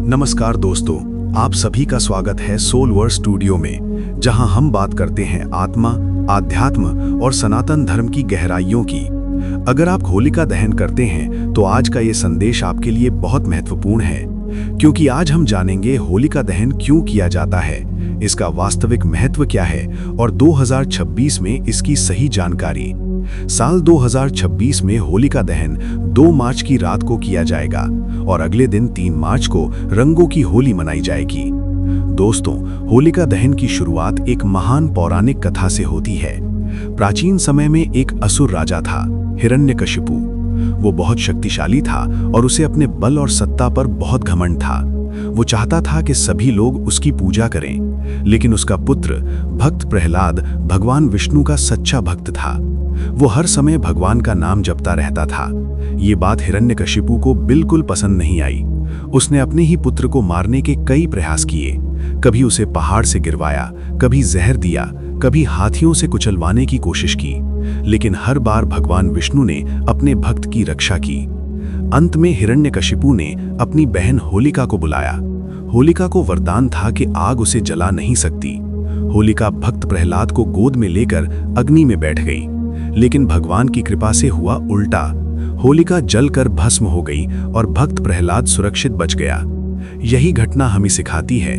नमस्कार दोस्तों, आप सभी का स्वागत है सोलवर्स स्टूडियो में, जहां हम बात करते हैं आत्मा, आध्यात्म और सनातन धर्म की गहराइयों की। अगर आप होलिका दहन करते हैं तो आज का ये संदेश आपके लिए बहुत महत्वपूर्ण है, क्योंकि आज हम जानेंगे होलिका दहन क्यों किया जाता है, इसका वास्तविक महत्व क्या है और 2026 में इसकी सही जानकारी। साल 2026 में होलिका दहन 2 मार्च की रात को किया जाएगा और अगले दिन 3 मार्च को रंगों की होली मनाई जाएगी। दोस्तों, होलिका दहन की शुरुआत एक महान पौराणिक कथा से होती है। प्राचीन समय में एक असुर राजा था, हिरण्यकशिपु। वो बहुत शक्तिशाली था और उसे अपने बल और सत्ता पर बहुत घमंड था। वो चाहता था कि सभी लोग उसकी पूजा करें, लेकिन उसका पुत्र भक्त प्रहलाद भगवान विष्णु का सच्चा भक्त था। वो हर समय भगवान का नाम जपता रहता था। ये बात हिरण्यकशिपु को बिल्कुल पसंद नहीं आई। उसने अपने ही पुत्र को मारने के कई प्रयास किए। कभी उसे पहाड़ से गिरवाया, कभी जहर दिया, कभी हाथियों से कुचलवाने की कोशिश की, लेकिन हर बार भगवान विष्णु ने अपने भक्त की रक्षा की। अंत में हिरण्यकशिपु ने अपनी बहन होलिका को बुलाया। होलिका को वरदान था कि आग उसे जला नहीं सकती। होलिका भक्त प्रहलाद को गोद में लेकर अग्नि में बैठ गई, लेकिन भगवान की कृपा से हुआ उल्टा। होलिका जलकर भस्म हो गई और भक्त प्रहलाद सुरक्षित बच गया। यही घटना हमें सिखाती है,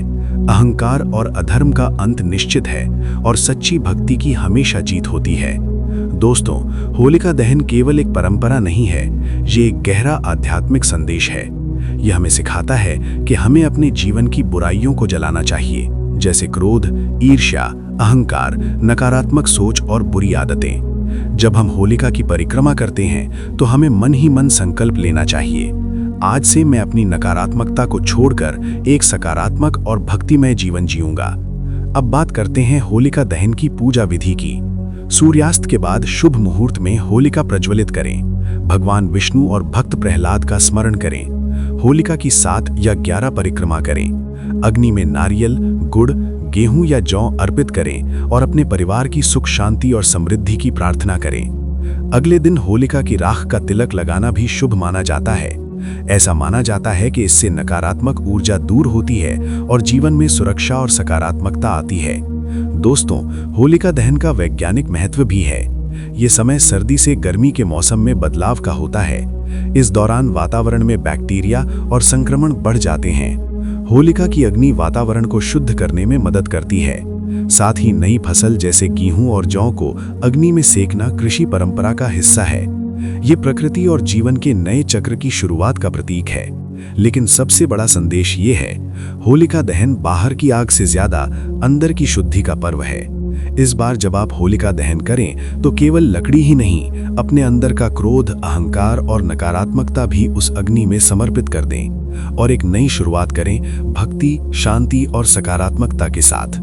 अहंकार और अधर्म का अंत निश्चित है और सच्ची भक्ति की हमेशा जीत होती है। दोस्तों, होलिका दहन केवल एक परंपरा नहीं है, ये एक गहरा आध्यात्मिक संदेश है। यह हमें सिखाता है कि हमें अपने जीवन की बुराइयों को जलाना चाहिए, जैसे क्रोध, ईर्ष्या, अहंकार, नकारात्मक सोच और बुरी आदतें। जब हम होलिका की परिक्रमा करते हैं तो हमें मन ही मन संकल्प लेना चाहिए, आज से मैं अपनी नकारात्मकता को छोड़कर एक सकारात्मक और भक्तिमय जीवन जीऊंगा। अब बात करते हैं होलिका दहन की पूजा विधि की। सूर्यास्त के बाद शुभ मुहूर्त में होलिका प्रज्वलित करें। भगवान विष्णु और भक्त प्रहलाद का स्मरण करें। होलिका की 7 या 11 परिक्रमा करें। अग्नि में नारियल, गुड़, गेहूं या जौ अर्पित करें और अपने परिवार की सुख शांति और समृद्धि की प्रार्थना करें। अगले दिन होलिका की राख का तिलक लगाना भी शुभ माना जाता है। ऐसा माना जाता है कि इससे नकारात्मक ऊर्जा दूर होती है और जीवन में सुरक्षा और सकारात्मकता आती है। दोस्तों, होलिका दहन का वैज्ञानिक महत्व भी है। ये समय सर्दी से गर्मी के मौसम में बदलाव का होता है। इस दौरान वातावरण में बैक्टीरिया और संक्रमण बढ़ जाते हैं। होलिका की अग्नि वातावरण को शुद्ध करने में मदद करती है। साथ ही नई फसल जैसे गेहूं और जौ को अग्नि में सेकना कृषि परंपरा का हिस्सा है। ये प्रकृति और जीवन के नए चक्र की शुरुआत का प्रतीक है। लेकिन सबसे बड़ा संदेश ये है, होलिका दहन बाहर की आग से ज्यादा अंदर की शुद्धि का पर्व है। इस बार जब आप होलिका दहन करें तो केवल लकड़ी ही नहीं, अपने अंदर का क्रोध, अहंकार और नकारात्मकता भी उस अग्नि में समर्पित कर दें और एक नई शुरुआत करें भक्ति, शांति और सकारात्मकता के साथ।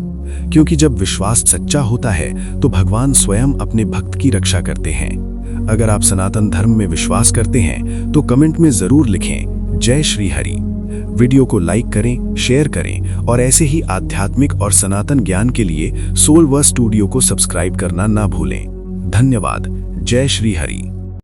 क्योंकि जब विश्वास सच्चा होता है तो भगवान स्वयं अपने भक्त की रक्षा करते हैं। अगर आप सनातन धर्म में विश्वास करते हैं तो कमेंट में जरूर लिखें जय श्री हरि। वीडियो को लाइक करें, शेयर करें और ऐसे ही आध्यात्मिक और सनातन ज्ञान के लिए सोलवर्स स्टूडियो को सब्सक्राइब करना ना भूलें। धन्यवाद। जय श्री हरि।